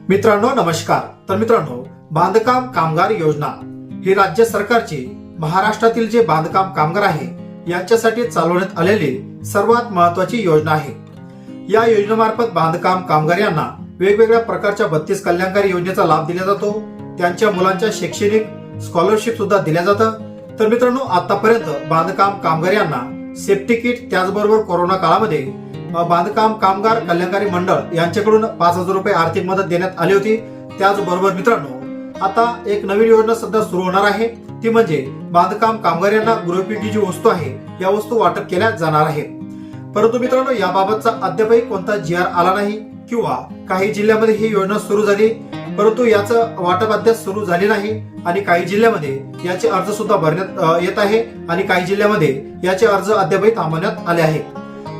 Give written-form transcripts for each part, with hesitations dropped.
मित्रांनो नमस्कार। तर मित्रांनो, बांधकाम कामगार योजना ही राज्य सरकारची महाराष्ट्रातील जे बांधकाम कामगार आहे यांच्यासाठी चालवण्यात आलेली सर्वात महत्त्वाची योजना आहे। या योजनेमार्फत बांधकाम कामगार यांना वेगवेगळ्या प्रकारच्या 32 कल्याणकारी योजनेचा लाभ दिला जातो। त्यांच्या मुलांच्या शैक्षणिक स्कॉलरशिप सुद्धा दिल्या जातं। तर मित्रांनो, आतापर्यंत बांधकाम कामगार यांना सेफ्टी किट, त्याचबरोबर कोरोना काळामध्ये बांधकाम कामगार कल्याणकारी मंडळ यांच्याकडून 5,000 रुपये आर्थिक मदत देण्यात आली होती। त्याचबरोबर मित्रांनो, आता एक नवीन योजना सध्या सुरू होणार आहे, ती म्हणजे बांधकाम कामगार यांना गृहोपयोगी जी वस्तू आहे या वस्तू वाटप केल्या जाणार आहे। परंतु मित्रांनो, याबाबतचा अद्यापही कोणता GR आला नाही किंवा काही जिल्ह्यामध्ये ही योजना सुरू झाली, परंतु याचं वाटप अद्याप सुरू झाले नाही आणि काही जिल्ह्यामध्ये याचे अर्ज सुद्धा भरण्यात येत आहे आणि काही जिल्ह्यामध्ये याचे अर्ज अद्यापही थांबवण्यात आले आहेत।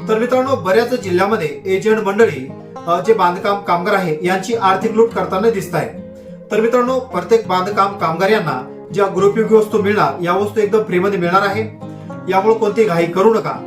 तर मित्रांनो, बऱ्याच जिल्ह्यामध्ये एजंट मंडळी जे बांधकाम कामगार आहे यांची आर्थिक लूट करताना दिसत आहे। तर मित्रांनो, प्रत्येक बांधकाम कामगार यांना ज्या गृहोपयोगी वस्तू मिळणार या वस्तू एकदम फ्रीमध्ये मिळणार आहे, यामुळे कोणती घाई करू नका।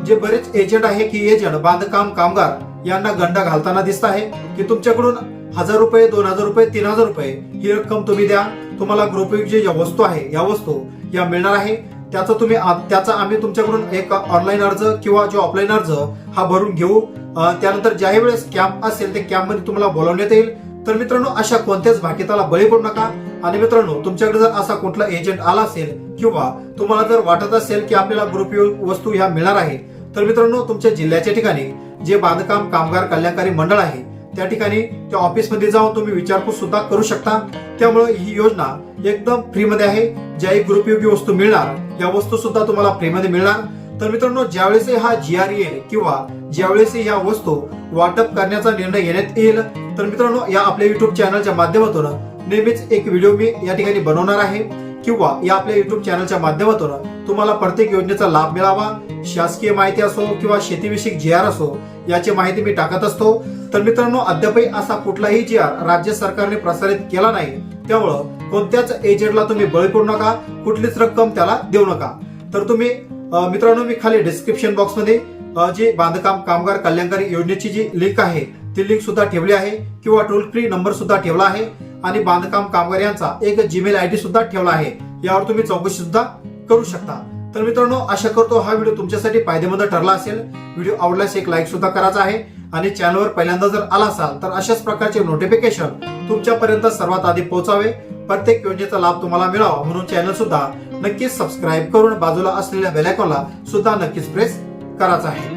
जे बरेच एजंट आहे की एजंट बांधकाम कामगार यांना गंडा घालताना दिसत आहे की तुमच्याकडून 1,000 रुपये, 2,000 रुपये, 3,000 रुपये ही रक्कम तुम्ही द्या, तुम्हाला गृहोपयोगी ज्या वस्तू आहे या वस्तू या मिळणार आहे। त्याचा आम्ही तुमच्याकडून एक ऑनलाईन अर्ज किंवा जो ऑफलाईन अर्ज हा भरून घेऊ। त्यानंतर ज्याही वेळेस कॅम्प असेल ते कॅम्प मध्ये तुम्हाला बोलावण्यात येईल। तर मित्रांनो, अशा कोणत्याच भाकिताला बळी पडू नका। आणि मित्रांनो, तुमच्याकडे जर असा कुठला एजंट आला असेल किंवा तुम्हाला जर वाटत असेल की आपल्याला गृहोपयोगी वस्तू ह्या मिळणार आहे, तर मित्रांनो, तुमच्या जिल्ह्याच्या ठिकाणी जे बांधकाम कामगार कल्याणकारी मंडळ आहे त्या ठिकाणी त्या ऑफिस मध्ये जाऊन तुम्ही विचारपूस सुद्धा करू शकता। त्यामुळे ही योजना एकदम फ्री मध्ये आहे। ज्याही गृहोपयोगी वस्तू मिळणार या वस्तू सुद्धा तुम्हाला फ्री मध्ये मिळणार। तर मित्रांनो, ज्यावेळेस हा GR येईल किंवा ज्यावेळेस या वस्तू वाटप करण्याचा निर्णय घेण्यात येईल, तर मित्रांनो, या आपल्या YouTube चॅनलच्या माध्यमातून नेहमीच एक व्हिडिओ मी या ठिकाणी बनवणार आहे किंवा या आपल्या YouTube चॅनलच्या माध्यमातून तुम्हाला प्रत्येक योजनेचा लाभ मिळावा, शासकीय माहिती असो किंवा शेतीविषयक GR असो, याची माहिती मी टाकत असतो। तर मित्रांनो, अद्यापही असा कुठलाही GR राज्य सरकारने प्रसारित केला नाही, त्यामुळं कोणत्याच एजंटला तुम्ही बळी पडू नका, कुठलीच रक्कम त्याला देऊ नका। तर तुम्ही मित्रांनो, मी खाली डिस्क्रिप्शन बॉक्स मध्ये जी बांधकाम कामगार कल्याणकारी योजनेची जी लिंक आहे ती लिंक सुद्धा ठेवली आहे किंवा टोल फ्री नंबर सुद्धा ठेवला आहे आणि बांधकाम कामगार यांचा एक जीमेल ID सुद्धा ठेवला आहे, यावर तुम्ही चौकशी सुद्धा करू शकता। तर मित्रांनो, आशा करतो हा व्हिडिओ तुमच्यासाठी फायदेमंद ठरला असेल। व्हिडिओ आवडल्यास एक लाईक सुद्धा करायचा आहे आणि चॅनलवर पहिल्यांदा जर आला असाल तर अशाच प्रकारचे नोटिफिकेशन तुमच्यापर्यंत सर्वात आधी पोहोचावे, प्रत्येक योजनेचा लाभ तुम्हाला मिळावा म्हणून चॅनल सुद्धा नक्कीच सबस्क्राईब करून बाजूला असलेल्या बेल आयकॉनला सुद्धा नक्कीच प्रेस करायचा आहे।